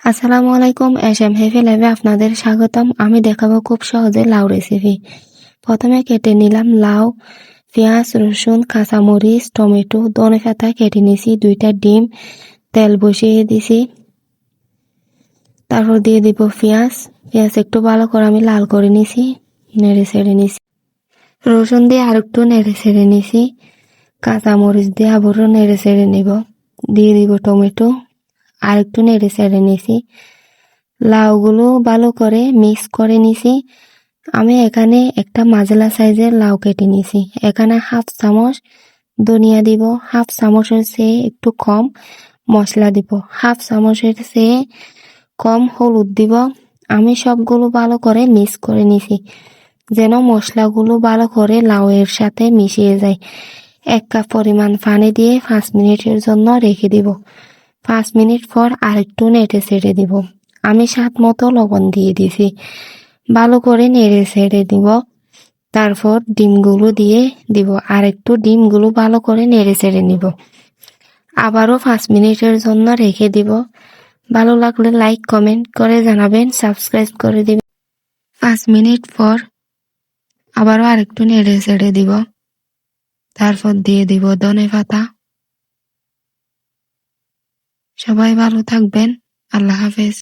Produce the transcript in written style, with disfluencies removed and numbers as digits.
আসসালামু আলাইকুম, এসএম হেফি লাইভে আপনাদের স্বাগতম। আমি দেখাবো খুব সহজে লাউ রেসিপি। প্রথমে কেটে নিলাম লাউ, পেঁয়াজ, রসুন, কাঁচামরিচ, টমেটো, ধনেপাতা কেটে নিছি, 2টা ডিম, তেল বসিয়ে দিছি। তারপর দিয়ে দিব পেঁয়াজ একটু ভালো করে আমি লাল করে নিছি, নেড়ে ছেড়ে নিছি। রসুন দিয়ে আরেকটু নেড়ে ছেড়ে নিছি। কাঁচামরিচ দিয়ে আবারও নেড়ে ছেড়ে নিব। দিয়ে দিব টমেটো, আরেকটু নেড়ে ছেড়ে নিছি। লাউগুলো ভালো করে মিক্স করে নিছি। আমি এখানে একটা মাজলা সাইজের লাউ কেটে নিছি। এখানে 1/2 চামচ ধনিয়া দিব, 1/2 চামচের চেয়ে একটু কম মশলা দিব, 1/2 চামচের চেয়ে কম হলুদ দিব। আমি সবগুলো ভালো করে মিক্স করে নিছি যেন মশলাগুলো ভালো করে লাউয়ের সাথে মিশিয়ে যায়। 1 কাপ পরিমাণ পানি দিয়ে 5 মিনিটের জন্য রেখে দিব। 5 মিনিট পর আরেকটু নেড়ে ছেড়ে দিব। আমি স্বাদ মতো লবণ দিয়ে দিছি। ভালো করে নেড়ে ছেড়ে দিব। তারপর ডিমগুলো দিয়ে দিব। আরেকটু ডিমগুলো ভালো করে নেড়ে ছেড়ে নিব। আবারও 5 মিনিটের জন্য রেখে দিব। ভালো লাগলে লাইক কমেন্ট করে জানাবেন, সাবস্ক্রাইব করে দিবেন। 5 মিনিট পর আবারও আরেকটু নেড়ে ছেড়ে দিব। তারপর দিয়ে দিব ধনেপাতা। সবাই ভালো থাকবেন। আল্লাহ হাফেজ।